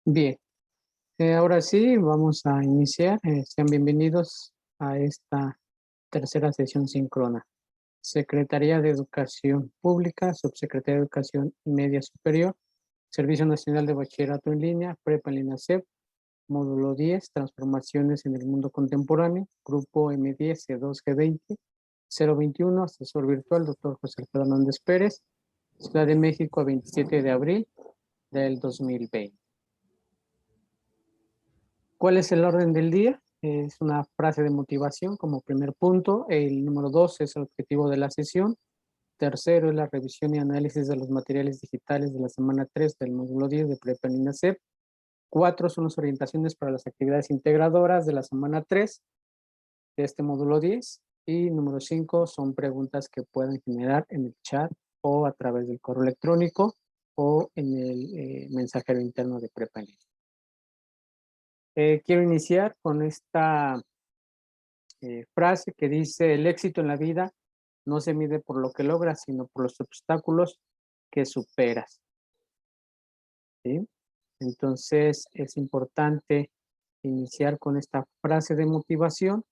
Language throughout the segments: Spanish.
Bien, ahora sí vamos a iniciar. Sean bienvenidos a esta tercera sesión síncrona. Secretaría de Educación Pública, Subsecretaría de Educación Media Superior, Servicio Nacional de Bachillerato en Línea, Prepa en línea SEP, Módulo 10, Transformaciones en el Mundo Contemporáneo, Grupo M10, C2, G20, 021, Asesor Virtual, Dr. José Alfredo Hernández Pérez, Ciudad de México, 27 de abril del 2020. ¿Cuál es el orden del día? Es una frase de motivación como primer punto. El número 2 es el objetivo de la sesión. Tercero es la revisión y análisis de los materiales digitales de la semana 3 del módulo 10 de Prepa en INASEP. 4 son las orientaciones para las actividades integradoras de la semana 3 de este módulo 10. Y número 5 son preguntas que pueden generar en el chat o a través del correo electrónico o en el mensajero interno de Prepa en línea. Quiero iniciar con esta frase que dice: el éxito en la vida no se mide por lo que logras, sino por los obstáculos que superas. ¿Sí? Entonces es importante iniciar con esta frase de motivación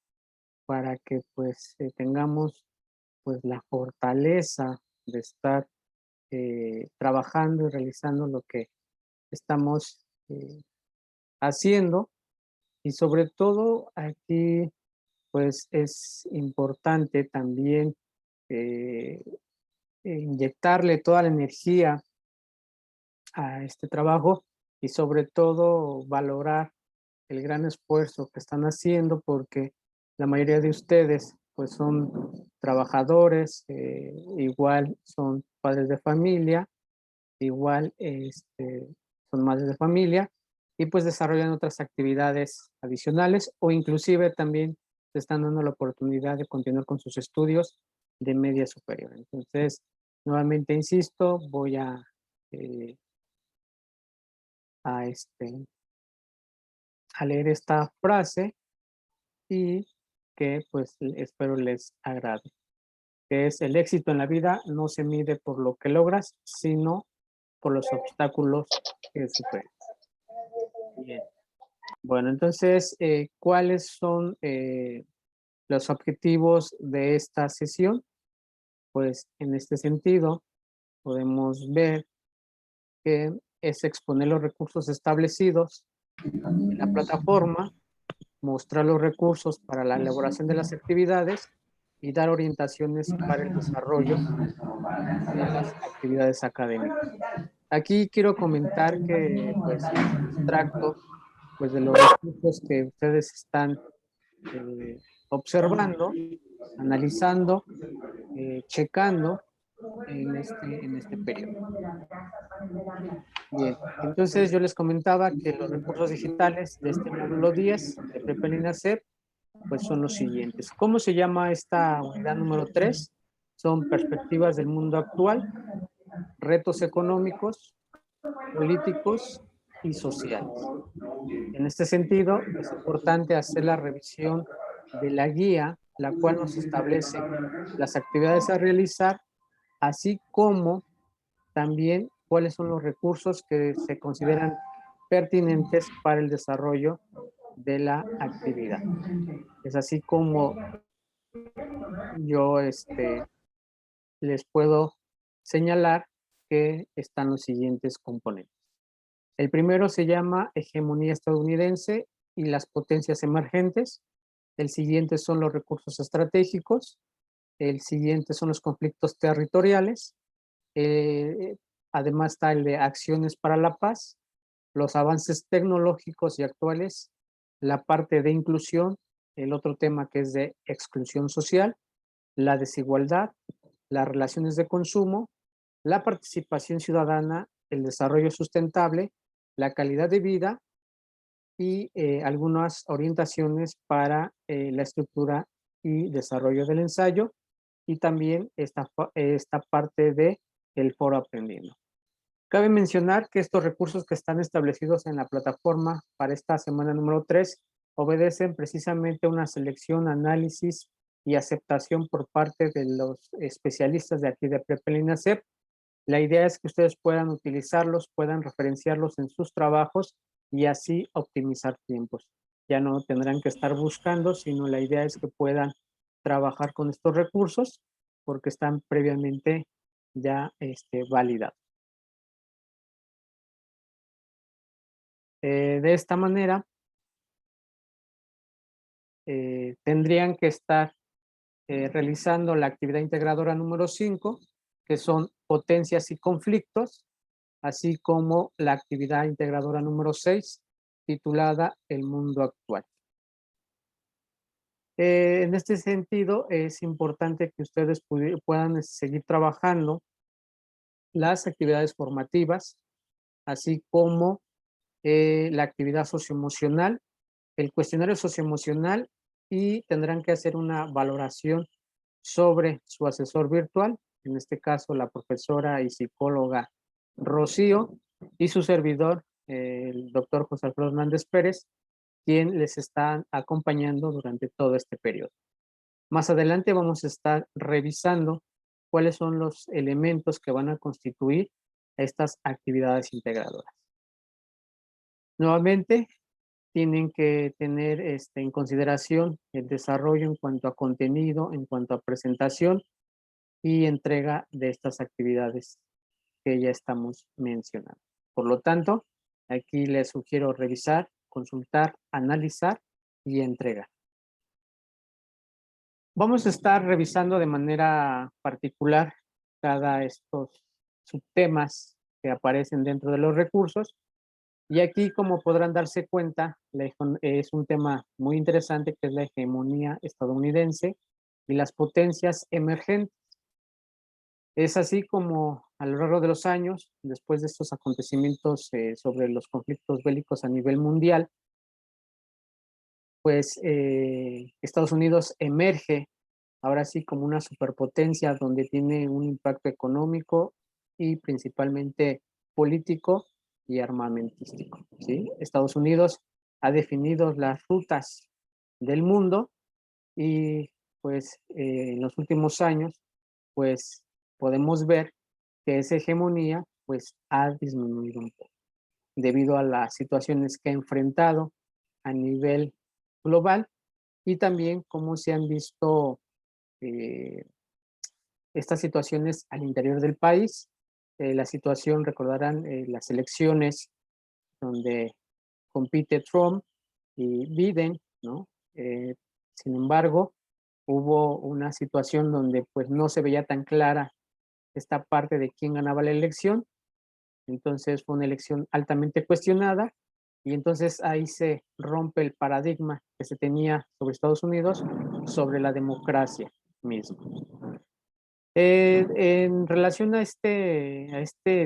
para que pues tengamos pues la fortaleza de estar trabajando y realizando lo que estamos haciendo. Y sobre todo aquí pues es importante también inyectarle toda la energía a este trabajo y sobre todo valorar el gran esfuerzo que están haciendo, porque la mayoría de ustedes pues son trabajadores, igual son padres de familia, igual son madres de familia y pues desarrollan otras actividades adicionales o inclusive también se están dando la oportunidad de continuar con sus estudios de media superior. Entonces, nuevamente insisto, voy eh, a, a leer esta frase y que pues espero les agrade, que es: el éxito en la vida no se mide por lo que logras, sino por los obstáculos que superas. Bien. Bueno, entonces, ¿cuáles son los objetivos de esta sesión? Pues en este sentido, podemos ver que es exponer los recursos establecidos en la plataforma, mostrar los recursos para la elaboración de las actividades y dar orientaciones para el desarrollo de las actividades académicas. Aquí quiero comentar que pues hice un extracto pues de los recursos que ustedes están observando, analizando, checando en este periodo. Bien, entonces yo les comentaba que los recursos digitales de este módulo 10 de Prepa en INASEP pues son los siguientes. ¿Cómo se llama esta unidad número 3? Son perspectivas del mundo actual, retos económicos, políticos y sociales. En este sentido, es importante hacer la revisión de la guía, la cual nos establece las actividades a realizar, así como también cuáles son los recursos que se consideran pertinentes para el desarrollo de la actividad. Es así como yo les puedo señalar que están los siguientes componentes. El primero se llama hegemonía estadounidense y las potencias emergentes. El siguiente son los recursos estratégicos. El siguiente son los conflictos territoriales. Además está el de acciones para la paz, los avances tecnológicos y actuales, la parte de inclusión, el otro tema que es de exclusión social, la desigualdad, las relaciones de consumo, la participación ciudadana, el desarrollo sustentable, la calidad de vida y algunas orientaciones para la estructura y desarrollo del ensayo, y también esta parte de el foro aprendiendo. Cabe mencionar que estos recursos que están establecidos en la plataforma para esta semana número 3 obedecen precisamente a una selección, análisis y aceptación por parte de los especialistas de aquí de Prepa en INASEP. La idea es que ustedes puedan utilizarlos, puedan referenciarlos en sus trabajos y así optimizar tiempos. Ya no tendrán que estar buscando, sino la idea es que puedan trabajar con estos recursos porque están previamente ya validados. De esta manera, tendrían que estar realizando la actividad integradora número 5, que son potencias y conflictos, así como la actividad integradora número 6, titulada El mundo actual. En este sentido, es importante que ustedes puedan seguir trabajando las actividades formativas, así como la actividad socioemocional, el cuestionario socioemocional, y tendrán que hacer una valoración sobre su asesor virtual, en este caso la profesora y psicóloga Rocío, y su servidor, el doctor José Alfredo Hernández Pérez, quien les está acompañando durante todo este periodo. Más adelante vamos a estar revisando cuáles son los elementos que van a constituir estas actividades integradoras. Nuevamente, tienen que tener en consideración el desarrollo en cuanto a contenido, en cuanto a presentación y entrega de estas actividades que ya estamos mencionando. Por lo tanto, aquí les sugiero revisar, consultar, analizar y entregar. Vamos a estar revisando de manera particular cada estos subtemas que aparecen dentro de los recursos. Y aquí, como podrán darse cuenta, es un tema muy interesante que es la hegemonía estadounidense y las potencias emergentes. Es así como a lo largo de los años, después de estos acontecimientos sobre los conflictos bélicos a nivel mundial, pues Estados Unidos emerge ahora sí como una superpotencia donde tiene un impacto económico y principalmente político y armamentístico, ¿sí? Estados Unidos ha definido las rutas del mundo y pues en los últimos años pues podemos ver que esa hegemonía pues ha disminuido un poco debido a las situaciones que ha enfrentado a nivel global y también cómo se han visto eh, estas situaciones al interior del país. La situación, recordarán, las elecciones donde compite Trump y Biden, ¿no? Sin embargo, hubo una situación donde pues no se veía tan clara esta parte de quién ganaba la elección, entonces fue una elección altamente cuestionada y entonces ahí se rompe el paradigma que se tenía sobre Estados Unidos, sobre la democracia misma. En relación a esta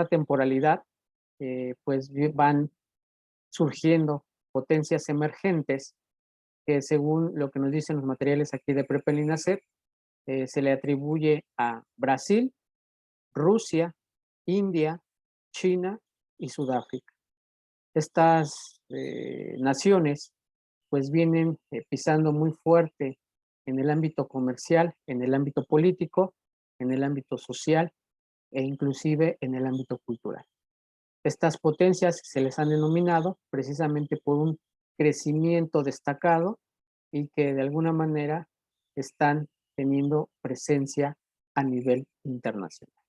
temporalidad, pues van surgiendo potencias emergentes que según lo que nos dicen los materiales aquí de Prepel INACEP, se le atribuye a Brasil, Rusia, India, China y Sudáfrica. Estas naciones pues vienen pisando muy fuerte en el ámbito comercial, en el ámbito político, en el ámbito social e inclusive en el ámbito cultural. Estas potencias se les han denominado precisamente por un crecimiento destacado y que de alguna manera están teniendo presencia a nivel internacional.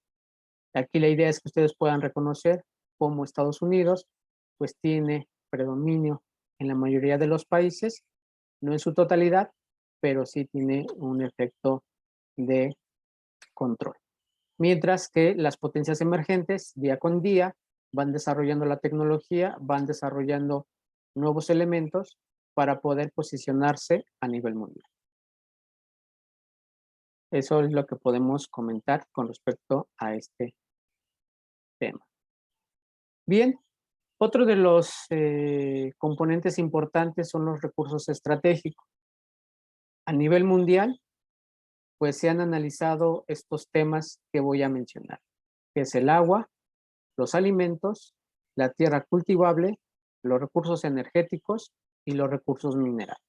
Aquí la idea es que ustedes puedan reconocer cómo Estados Unidos pues tiene predominio en la mayoría de los países, no en su totalidad, pero sí tiene un efecto de control. Mientras que las potencias emergentes, día con día, van desarrollando la tecnología, van desarrollando nuevos elementos para poder posicionarse a nivel mundial. Eso es lo que podemos comentar con respecto a este tema. Bien, otro de los componentes importantes son los recursos estratégicos. A nivel mundial, pues se han analizado estos temas que voy a mencionar, que es el agua, los alimentos, la tierra cultivable, los recursos energéticos y los recursos minerales.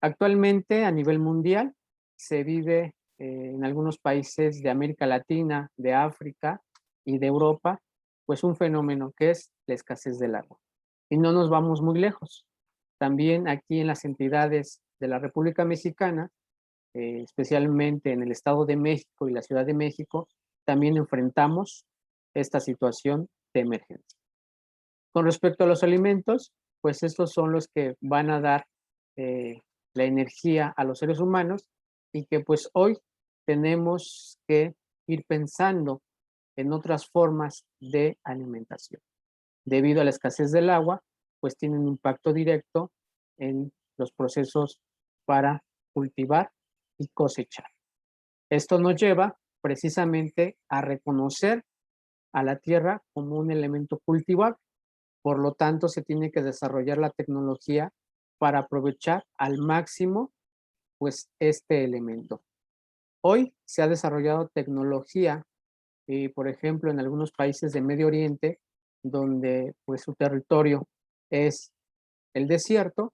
Actualmente, a nivel mundial, se vive en algunos países de América Latina, de África y de Europa, pues un fenómeno que es la escasez del agua. Y no nos vamos muy lejos. También aquí en las entidades de la República Mexicana, especialmente en el Estado de México y la Ciudad de México, también enfrentamos esta situación de emergencia. Con respecto a los alimentos, pues estos son los que van a dar la energía a los seres humanos y que pues hoy tenemos que ir pensando en otras formas de alimentación. Debido a la escasez del agua, pues tienen un impacto directo en los procesos para cultivar y cosechar. Esto nos lleva precisamente a reconocer a la tierra como un elemento cultivable. Por lo tanto, se tiene que desarrollar la tecnología para aprovechar al máximo pues este elemento. Hoy se ha desarrollado tecnología, por ejemplo, en algunos países de Medio Oriente, donde pues su territorio es el desierto,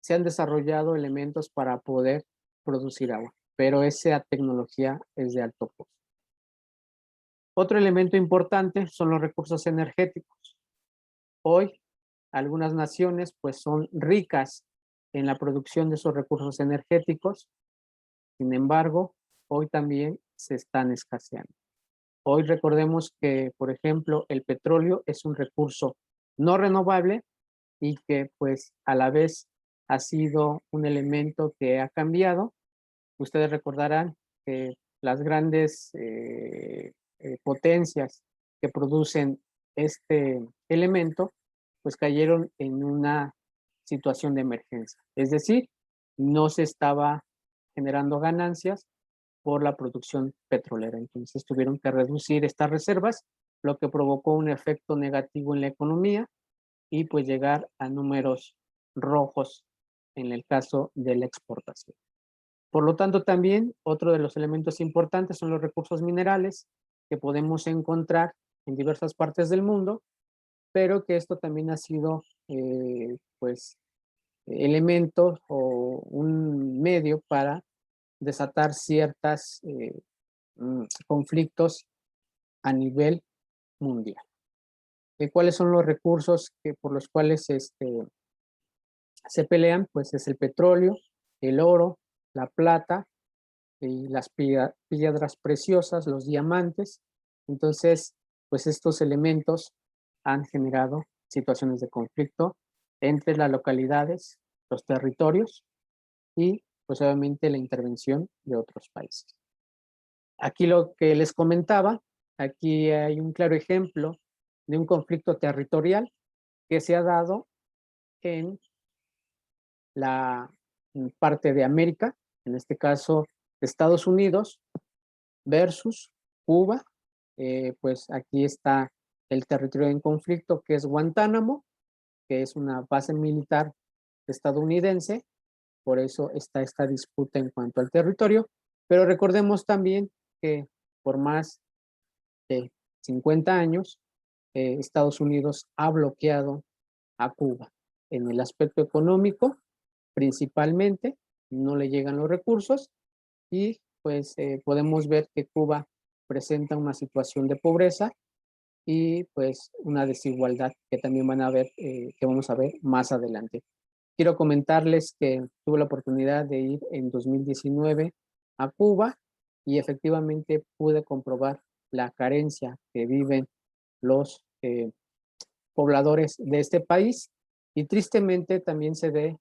se han desarrollado elementos para poder producir agua, pero esa tecnología es de alto costo. Otro elemento importante son los recursos energéticos. Hoy, algunas naciones pues son ricas en la producción de esos recursos energéticos, sin embargo, hoy también se están escaseando. Hoy recordemos que, por ejemplo, el petróleo es un recurso no renovable y que pues a la vez ha sido un elemento que ha cambiado. Ustedes recordarán que las grandes potencias que producen este elemento pues cayeron en una situación de emergencia. Es decir, no se estaba generando ganancias por la producción petrolera. Entonces tuvieron que reducir estas reservas, lo que provocó un efecto negativo en la economía y pues llegar a números rojos en el caso de la exportación. Por lo tanto, también otro de los elementos importantes son los recursos minerales que podemos encontrar en diversas partes del mundo, pero que esto también ha sido pues elementos o un medio para desatar ciertos conflictos a nivel mundial. ¿Cuáles son los recursos por los cuales se pelean? Pues es el petróleo, el oro, la plata y las piedras preciosas, los diamantes. Entonces, pues estos elementos han generado situaciones de conflicto entre las localidades, los territorios y pues obviamente la intervención de otros países. Aquí lo que les comentaba, aquí hay un claro ejemplo de un conflicto territorial que se ha dado en la parte de América, en este caso Estados Unidos versus Cuba. Pues aquí está el territorio en conflicto que es Guantánamo, que es una base militar estadounidense, por eso está esta disputa en cuanto al territorio, pero recordemos también que por más de 50 años, Estados Unidos ha bloqueado a Cuba en el aspecto económico, principalmente, no le llegan los recursos y pues podemos ver que Cuba presenta una situación de pobreza y pues una desigualdad que también van a ver, que vamos a ver más adelante. Quiero comentarles que tuve la oportunidad de ir en 2019 a Cuba y efectivamente pude comprobar la carencia que viven los pobladores de este país y tristemente también se ve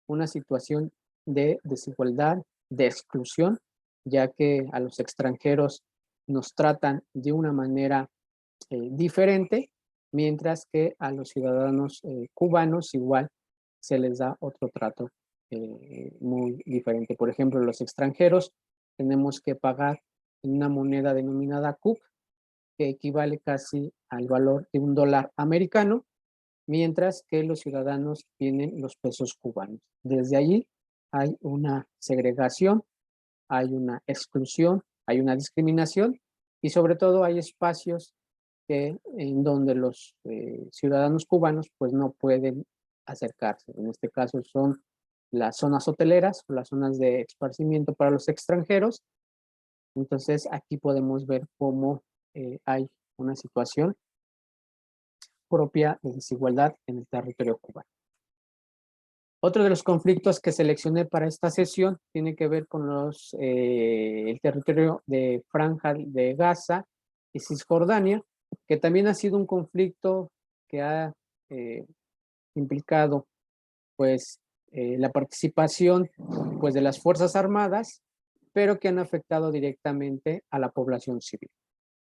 una situación de desigualdad, de exclusión, ya que a los extranjeros nos tratan de una manera diferente, mientras que a los ciudadanos cubanos igual se les da otro trato muy diferente. Por ejemplo, los extranjeros tenemos que pagar en una moneda denominada CUC, que equivale casi al valor de $1 americano, mientras que los ciudadanos tienen los pesos cubanos. Desde allí hay una segregación, hay una exclusión, hay una discriminación y sobre todo hay espacios en donde los ciudadanos cubanos pues no pueden acercarse. En este caso son las zonas hoteleras o las zonas de esparcimiento para los extranjeros. Entonces aquí podemos ver cómo hay una situación propia desigualdad en el territorio cubano. Otro de los conflictos que seleccioné para esta sesión tiene que ver con el territorio de Franja de Gaza y Cisjordania, que también ha sido un conflicto que ha implicado pues la participación pues de las Fuerzas Armadas, pero que han afectado directamente a la población civil.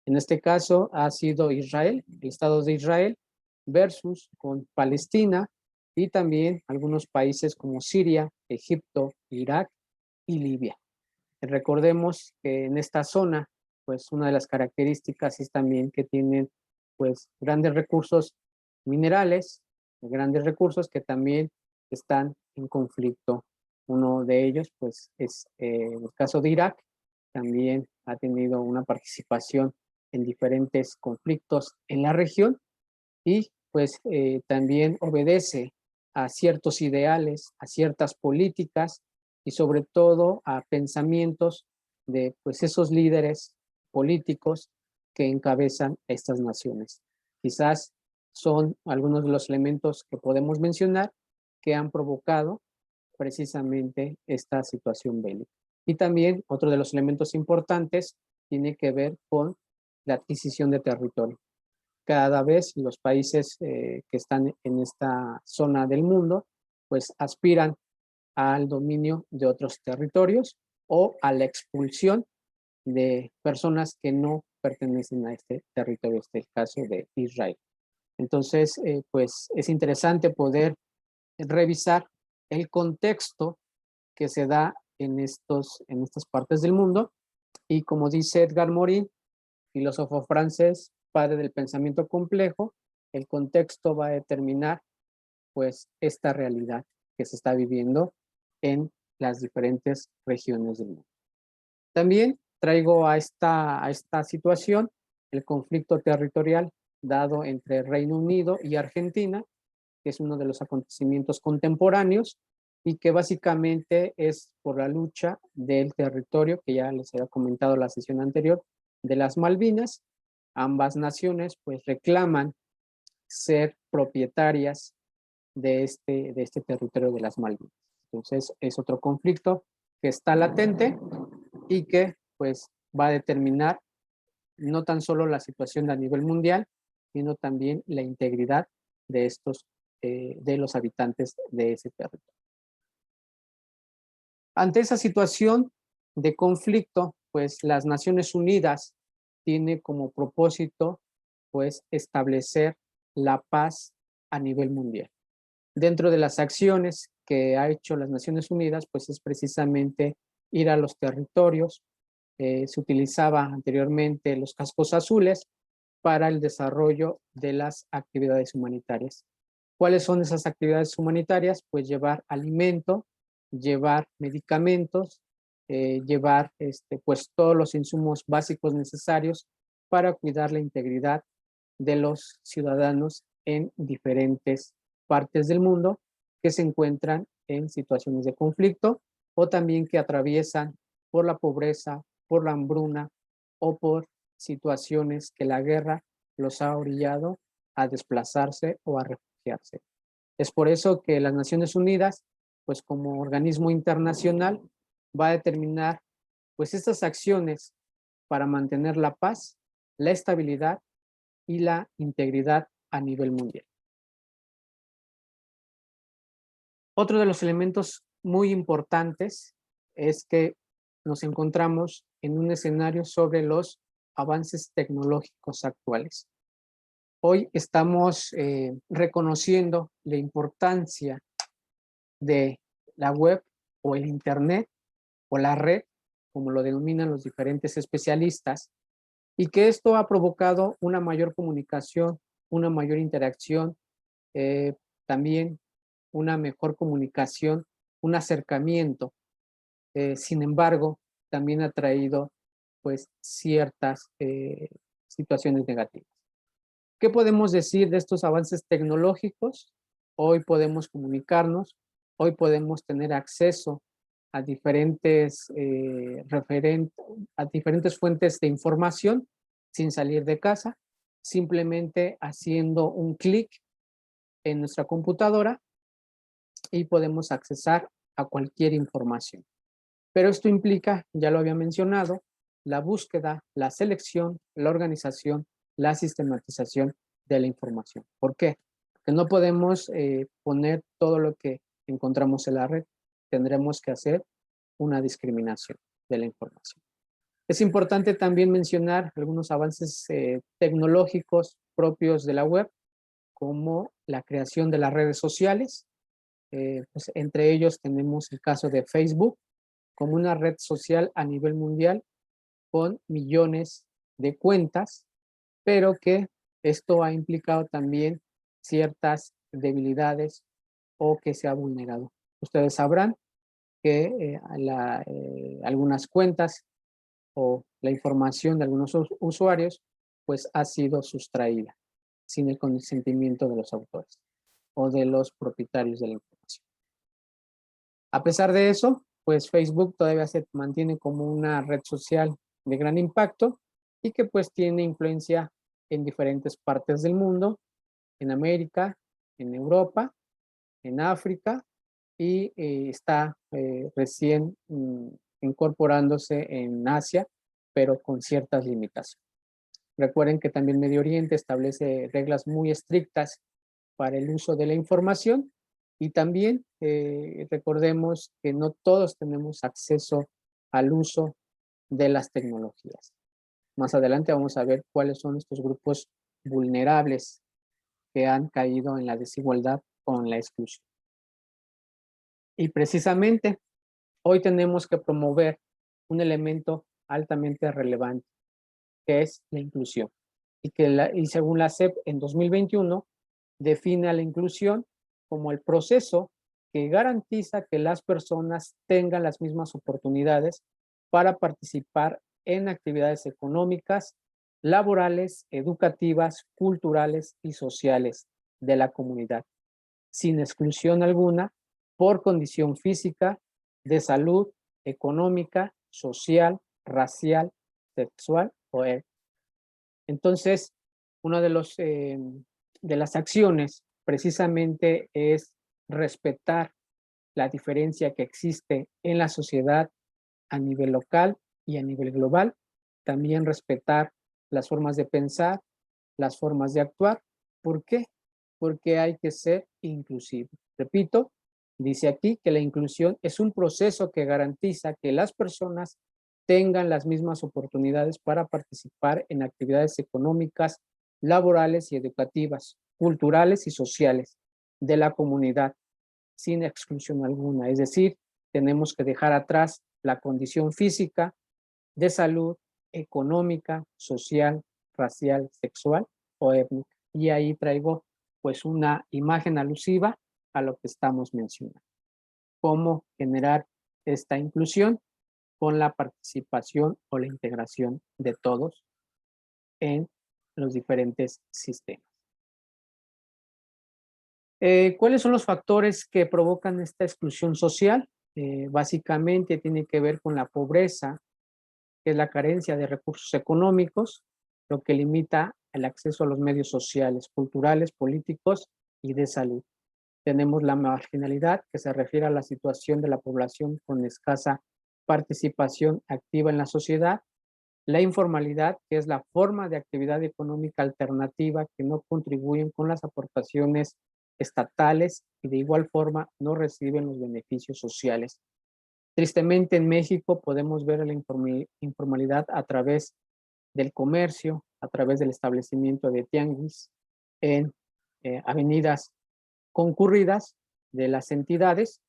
En este caso ha sido Israel, el Estado de Israel, versus con Palestina y también algunos países como Siria, Egipto, Irak y Libia. Recordemos que en esta zona, pues una de las características es también que tienen pues grandes recursos minerales, grandes recursos que también están en conflicto. Uno de ellos pues es el caso de Irak, también ha tenido una participación en diferentes conflictos en la región y pues también obedece a ciertos ideales, a ciertas políticas y sobre todo a pensamientos de pues esos líderes políticos que encabezan estas naciones. Quizás son algunos de los elementos que podemos mencionar que han provocado precisamente esta situación bélica. Y también otro de los elementos importantes tiene que ver con la adquisición de territorio. Cada vez los países que están en esta zona del mundo, pues aspiran al dominio de otros territorios o a la expulsión de personas que no pertenecen a este territorio, este es el caso de Israel. Entonces, pues es interesante poder revisar el contexto que se da en estas partes del mundo y como dice Edgar Morin, filósofo francés, padre del pensamiento complejo, el contexto va a determinar pues esta realidad que se está viviendo en las diferentes regiones del mundo. También traigo a esta situación el conflicto territorial dado entre Reino Unido y Argentina, que es uno de los acontecimientos contemporáneos y que básicamente es por la lucha del territorio, que ya les había comentado en la sesión anterior, de las Malvinas. Ambas naciones pues reclaman ser propietarias de este territorio de las Malvinas. Entonces es otro conflicto que está latente y que pues va a determinar no tan solo la situación a nivel mundial, sino también la integridad de de los habitantes de ese territorio. Ante esa situación de conflicto, pues las Naciones Unidas tiene como propósito pues establecer la paz a nivel mundial. Dentro de las acciones que ha hecho las Naciones Unidas, pues es precisamente ir a los territorios. Se utilizaba anteriormente los cascos azules para el desarrollo de las actividades humanitarias. ¿Cuáles son esas actividades humanitarias? Pues llevar alimento, llevar medicamentos, llevar pues todos los insumos básicos necesarios para cuidar la integridad de los ciudadanos en diferentes partes del mundo que se encuentran en situaciones de conflicto o también que atraviesan por la pobreza, por la hambruna o por situaciones que la guerra los ha orillado a desplazarse o a refugiarse. Es por eso que las Naciones Unidas, pues como organismo internacional, va a determinar pues estas acciones para mantener la paz, la estabilidad y la integridad a nivel mundial. Otro de los elementos muy importantes es que nos encontramos en un escenario sobre los avances tecnológicos actuales. Hoy estamos reconociendo la importancia de la web o el Internet o la red, como lo denominan los diferentes especialistas, y que esto ha provocado una mayor comunicación, una mayor interacción, también una mejor comunicación, un acercamiento. Sin embargo, también ha traído pues ciertas situaciones negativas. ¿Qué podemos decir de estos avances tecnológicos? Hoy podemos comunicarnos, hoy podemos tener acceso a a diferentes fuentes de información sin salir de casa. simplemente haciendo un clic en nuestra computadora y podemos accesar a cualquier información. Pero esto implica, ya lo había mencionado, la búsqueda, la selección, la organización, la sistematización de la información. ¿Por qué? Porque no podemos poner todo lo que encontramos en la red. Tendremos que hacer una discriminación de la información. Es importante también mencionar algunos avances tecnológicos propios de la web, como la creación de las redes sociales. Pues entre ellos tenemos el caso de Facebook, como una red social a nivel mundial con millones de cuentas, pero que esto ha implicado también ciertas debilidades o que se ha vulnerado. Ustedes sabrán que algunas cuentas o la información de algunos usuarios pues ha sido sustraída sin el consentimiento de los autores o de los propietarios de la información. A pesar de eso, pues Facebook todavía se mantiene como una red social de gran impacto y que pues tiene influencia en diferentes partes del mundo, en América, en Europa, en África y está recién incorporándose en Asia, pero con ciertas limitaciones. Recuerden que también Medio Oriente establece reglas muy estrictas para el uso de la información y también recordemos que no todos tenemos acceso al uso de las tecnologías. Más adelante vamos a ver cuáles son estos grupos vulnerables que han caído en la desigualdad o en la exclusión. Y precisamente hoy tenemos que promover un elemento altamente relevante, que es la inclusión. Y según la SEP en 2021, define a la inclusión como el proceso que garantiza que las personas tengan las mismas oportunidades para participar en actividades económicas, laborales, educativas, culturales y sociales de la comunidad, sin exclusión alguna por condición física, de salud, económica, social, racial, sexual o étnica. Entonces, una de las acciones precisamente es respetar la diferencia que existe en la sociedad a nivel local y a nivel global. También respetar las formas de pensar, las formas de actuar. ¿Por qué? Porque hay que ser inclusivo. Repito, dice aquí que la inclusión es un proceso que garantiza que las personas tengan las mismas oportunidades para participar en actividades económicas, laborales y educativas, culturales y sociales de la comunidad, sin exclusión alguna. Es decir, tenemos que dejar atrás la condición física, de salud, económica, social, racial, sexual o étnica. Y ahí traigo pues una imagen alusiva a lo que estamos mencionando. Cómo generar esta inclusión con la participación o la integración de todos en los diferentes sistemas. ¿Cuáles son los factores que provocan esta exclusión social? Básicamente tiene que ver con la pobreza, que es la carencia de recursos económicos, lo que limita el acceso a los medios sociales, culturales, políticos y de salud. Tenemos la marginalidad, que se refiere a la situación de la población con escasa participación activa en la sociedad. La informalidad, que es la forma de actividad económica alternativa que no contribuyen con las aportaciones estatales y de igual forma no reciben los beneficios sociales. Tristemente en México podemos ver la informalidad a través del comercio, a través del establecimiento de tianguis en avenidas concurridas de las entidades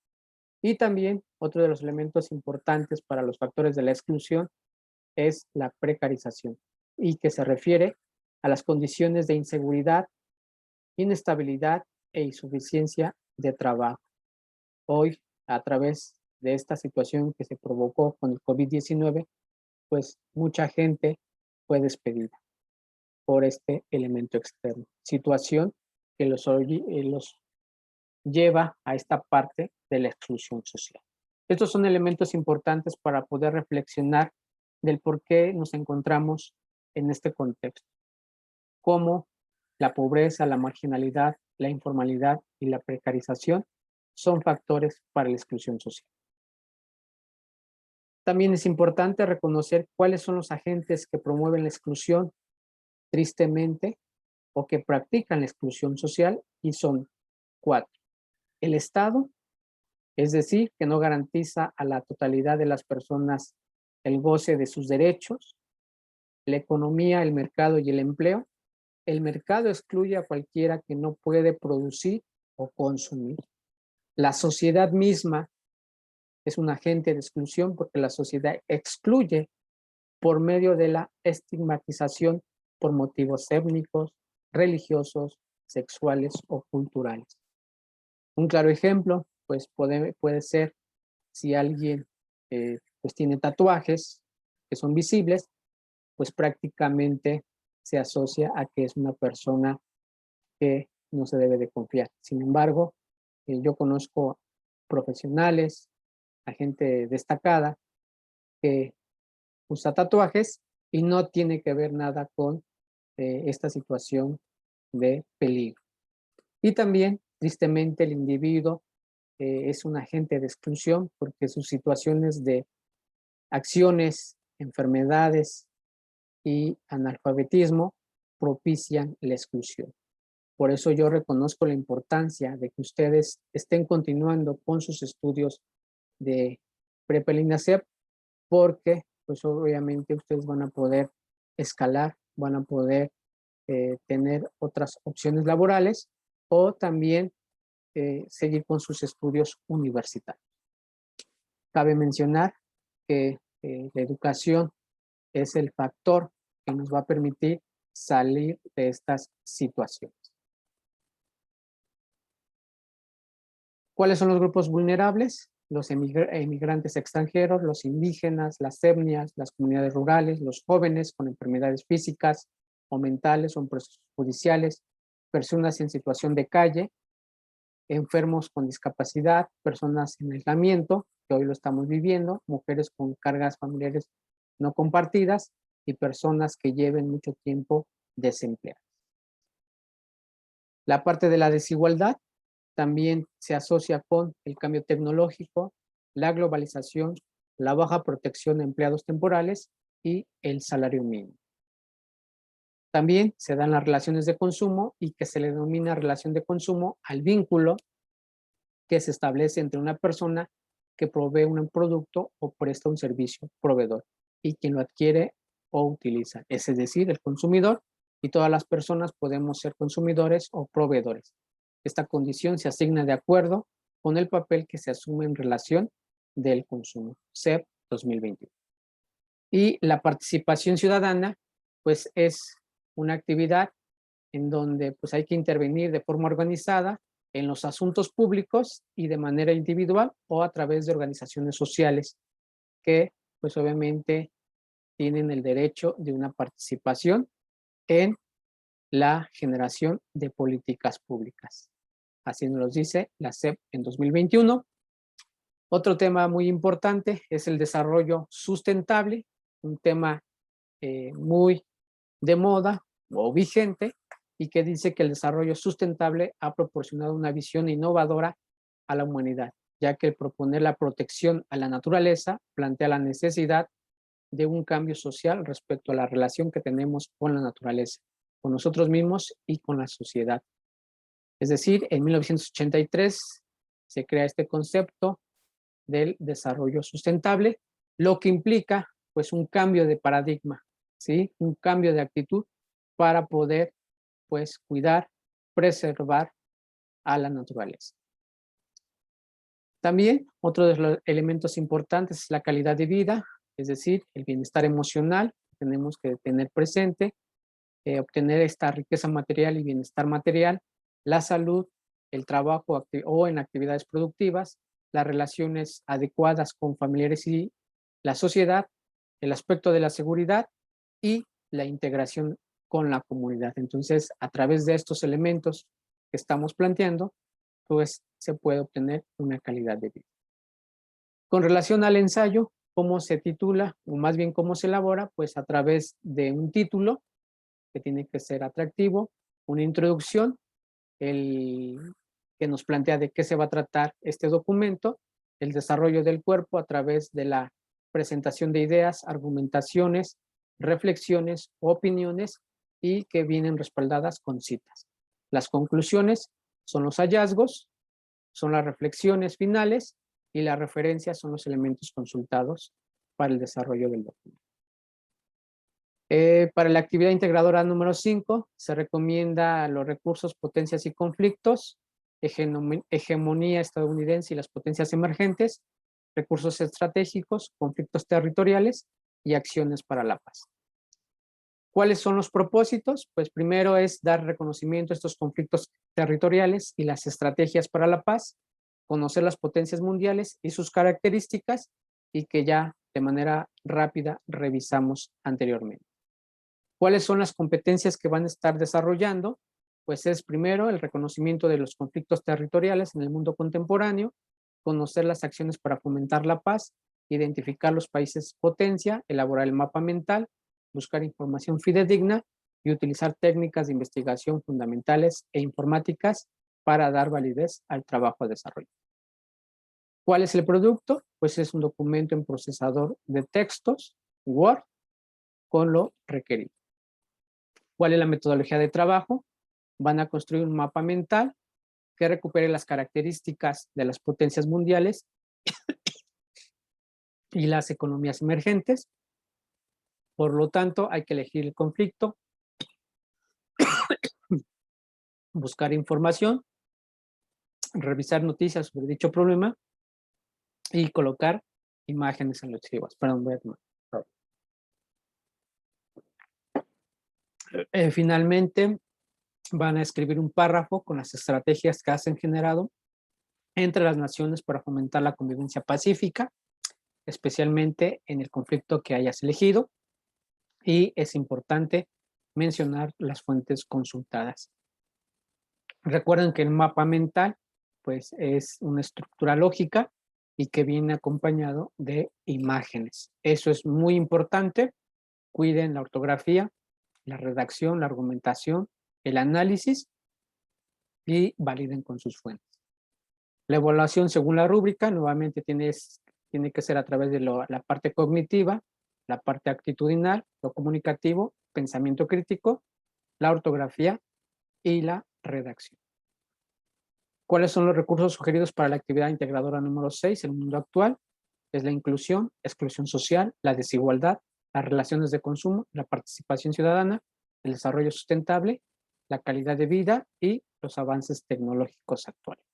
y también otro de los elementos importantes para los factores de la exclusión es la precarización y que se refiere a las condiciones de inseguridad, inestabilidad e insuficiencia de trabajo. Hoy, a través de esta situación que se provocó con el COVID-19, pues mucha gente fue despedida por este elemento externo. Situación que los lleva a esta parte de la exclusión social. Estos son elementos importantes para poder reflexionar del por qué nos encontramos en este contexto. cómo la pobreza, la marginalidad, la informalidad y la precarización son factores para la exclusión social. También es importante reconocer cuáles son los agentes que promueven la exclusión, tristemente, o que practican la exclusión social, y son 4. El Estado, es decir, que no garantiza a la totalidad de las personas el goce de sus derechos. La economía, el mercado y el empleo. El mercado excluye a cualquiera que no puede producir o consumir. La sociedad misma es un agente de exclusión porque la sociedad excluye por medio de la estigmatización por motivos étnicos, religiosos, sexuales o culturales. Un claro ejemplo, pues puede ser si alguien pues tiene tatuajes que son visibles, pues prácticamente se asocia a que es una persona que no se debe de confiar. Sin embargo, yo conozco profesionales, a gente destacada que usa tatuajes y no tiene que ver nada con esta situación de peligro. Y también, tristemente, el individuo es un agente de exclusión porque sus situaciones de acciones, enfermedades y analfabetismo propician la exclusión. Por eso yo reconozco la importancia de que ustedes estén continuando con sus estudios de prepa INASEP, porque pues obviamente ustedes van a poder escalar, van a poder tener otras opciones laborales o también seguir con sus estudios universitarios. Cabe mencionar que la educación es el factor que nos va a permitir salir de estas situaciones. ¿Cuáles son los grupos vulnerables? Los emigrantes extranjeros, los indígenas, las etnias, las comunidades rurales, los jóvenes con enfermedades físicas o mentales o en procesos judiciales, personas en situación de calle, enfermos con discapacidad, personas en aislamiento, que hoy lo estamos viviendo, mujeres con cargas familiares no compartidas y personas que lleven mucho tiempo desempleadas. La parte de la desigualdad también se asocia con el cambio tecnológico, la globalización, la baja protección de empleados temporales y el salario mínimo. También se dan las relaciones de consumo y que se le denomina relación de consumo al vínculo que se establece entre una persona que provee un producto o presta un servicio proveedor y quien lo adquiere o utiliza, es decir, el consumidor, y todas las personas podemos ser consumidores o proveedores. Esta condición se asigna de acuerdo con el papel que se asume en relación del consumo, CEP 2021. Y la participación ciudadana, pues es una actividad en donde pues hay que intervenir de forma organizada en los asuntos públicos y de manera individual o a través de organizaciones sociales que pues obviamente tienen el derecho de una participación en la generación de políticas públicas. Así nos lo dice la CEP en 2021. Otro tema muy importante es el desarrollo sustentable, un tema muy de moda o vigente, y que dice que el desarrollo sustentable ha proporcionado una visión innovadora a la humanidad, ya que el proponer la protección a la naturaleza plantea la necesidad de un cambio social respecto a la relación que tenemos con la naturaleza, con nosotros mismos y con la sociedad. Es decir, en 1983 se crea este concepto del desarrollo sustentable, lo que implica pues un cambio de paradigma, ¿sí? Un cambio de actitud para poder pues cuidar, preservar a la naturaleza. También otro de los elementos importantes es la calidad de vida, es decir, el bienestar emocional, tenemos que tener presente, obtener esta riqueza material y bienestar material, la salud, el trabajo o en actividades productivas, las relaciones adecuadas con familiares y la sociedad, el aspecto de la seguridad y la integración con la comunidad. Entonces, a través de estos elementos que estamos planteando, pues se puede obtener una calidad de vida. Con relación al ensayo, ¿cómo se titula? O más bien, ¿cómo se elabora? Pues a través de un título que tiene que ser atractivo, una introducción, que nos plantea de qué se va a tratar este documento, el desarrollo del cuerpo a través de la presentación de ideas, argumentaciones, reflexiones, opiniones y que vienen respaldadas con citas. Las conclusiones son los hallazgos, son las reflexiones finales y las referencias son los elementos consultados para el desarrollo del documento. Para la actividad integradora número 5, se recomienda los recursos, potencias y conflictos, hegemonía estadounidense y las potencias emergentes, recursos estratégicos, conflictos territoriales y acciones para la paz. ¿Cuáles son los propósitos? Pues primero es dar reconocimiento a estos conflictos territoriales y las estrategias para la paz, conocer las potencias mundiales y sus características y que ya de manera rápida revisamos anteriormente. ¿Cuáles son las competencias que van a estar desarrollando? Pues es primero el reconocimiento de los conflictos territoriales en el mundo contemporáneo, conocer las acciones para fomentar la paz, identificar los países potencia, elaborar el mapa mental, buscar información fidedigna y utilizar técnicas de investigación fundamentales e informáticas para dar validez al trabajo a desarrollo. ¿Cuál es el producto? Pues es un documento en procesador de textos, Word, con lo requerido. ¿Cuál es la metodología de trabajo? Van a construir un mapa mental que recupere las características de las potencias mundiales y las economías emergentes. Por lo tanto, hay que elegir el conflicto, buscar información, revisar noticias sobre dicho problema y colocar imágenes en los archivos. Perdón, voy a tomar. Finalmente, van a escribir un párrafo con las estrategias que hacen generado entre las naciones para fomentar la convivencia pacífica, especialmente en el conflicto que hayas elegido. Y es importante mencionar las fuentes consultadas. Recuerden que el mapa mental pues es una estructura lógica y que viene acompañado de imágenes. Eso es muy importante. Cuiden la ortografía, la redacción, la argumentación, el análisis y validen con sus fuentes. La evaluación según la rúbrica nuevamente tiene que ser a través de la parte cognitiva, la parte actitudinal, lo comunicativo, pensamiento crítico, la ortografía y la redacción. ¿Cuáles son los recursos sugeridos para la actividad integradora número 6, el mundo actual? Es la inclusión, exclusión social, la desigualdad, las relaciones de consumo, la participación ciudadana, el desarrollo sustentable, la calidad de vida y los avances tecnológicos actuales.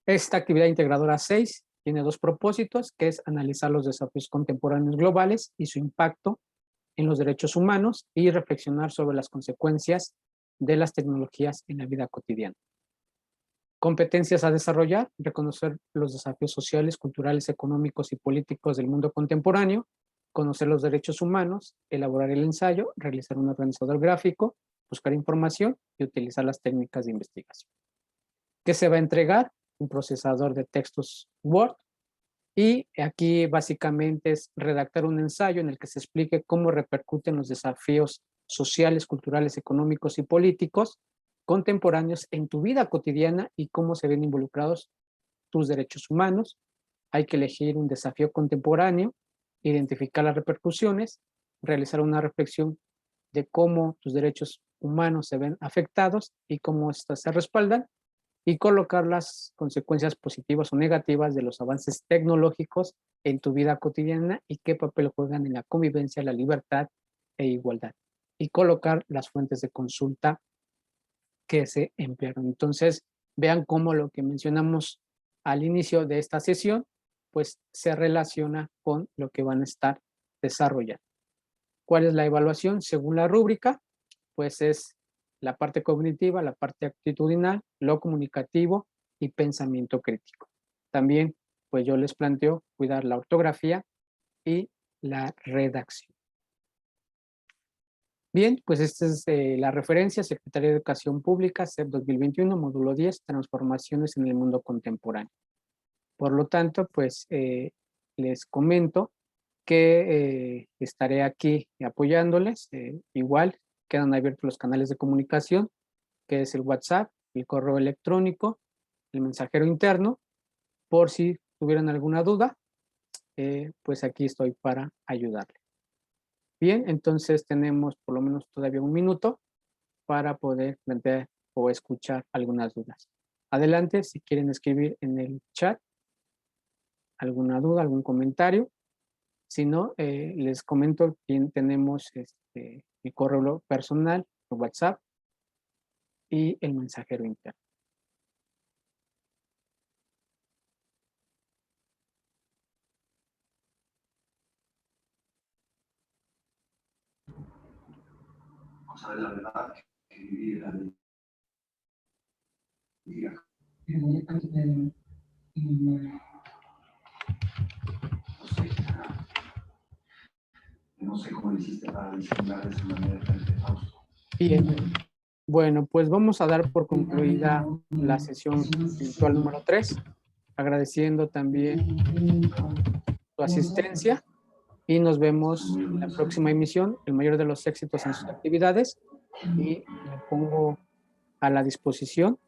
Esta actividad integradora 6 tiene dos propósitos, que es analizar los desafíos contemporáneos globales y su impacto en los derechos humanos y reflexionar sobre las consecuencias de las tecnologías en la vida cotidiana. Competencias a desarrollar: reconocer los desafíos sociales, culturales, económicos y políticos del mundo contemporáneo, conocer los derechos humanos, elaborar el ensayo, realizar un organizador gráfico, buscar información y utilizar las técnicas de investigación. ¿Qué se va a entregar? Un procesador de textos Word, y aquí básicamente es redactar un ensayo en el que se explique cómo repercuten los desafíos sociales, culturales, económicos y políticos contemporáneos en tu vida cotidiana y cómo se ven involucrados tus derechos humanos. Hay que elegir un desafío contemporáneo, identificar las repercusiones, realizar una reflexión de cómo tus derechos humanos se ven afectados y cómo éstas se respaldan, y colocar las consecuencias positivas o negativas de los avances tecnológicos en tu vida cotidiana y qué papel juegan en la convivencia, la libertad e igualdad. Y colocar las fuentes de consulta que se emplearon. Entonces, vean cómo lo que mencionamos al inicio de esta sesión, pues se relaciona con lo que van a estar desarrollando. ¿Cuál es la evaluación? Según la rúbrica, pues es la parte cognitiva, la parte actitudinal, lo comunicativo y pensamiento crítico. También, pues yo les planteo cuidar la ortografía y la redacción. Bien, pues esta es la referencia: Secretaría de Educación Pública, SEP 2021, módulo 10, transformaciones en el mundo contemporáneo. Por lo tanto, pues les comento que estaré aquí apoyándoles. Igual quedan abiertos los canales de comunicación, que es el WhatsApp, el correo electrónico, el mensajero interno. Por si tuvieran alguna duda, pues aquí estoy para ayudarle. Bien, entonces tenemos por lo menos todavía un minuto para poder plantear o escuchar algunas dudas. Adelante, si quieren escribir en el chat alguna duda, algún comentario. Si no, les comento que tenemos mi correo personal, WhatsApp y el mensajero interno. Vamos a ver la verdad que vivir la vida. No sé cómo lo hiciste para disimular de esa manera tan Fausto. Bien, bueno, pues vamos a dar por concluida la sesión virtual número 3, agradeciendo también su asistencia y nos vemos en la próxima emisión, el mayor de los éxitos en sus actividades, y me pongo a la disposición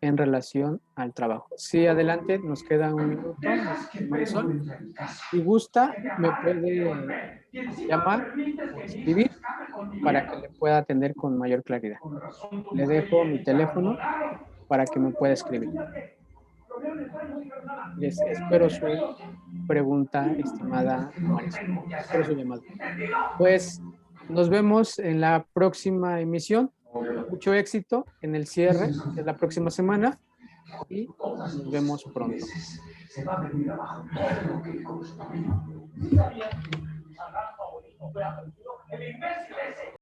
en relación al trabajo. Sí, adelante, nos queda un minuto, Marisol. Si gusta, me puede llamar o escribir para que le pueda atender con mayor claridad. Le dejo mi teléfono para que me pueda escribir. Les espero su pregunta, estimada Marisol. Espero su llamada. Pues nos vemos en la próxima emisión. Mucho éxito en el cierre, que es la próxima semana, y nos vemos pronto. Se va a venir abajo todo lo que le costó.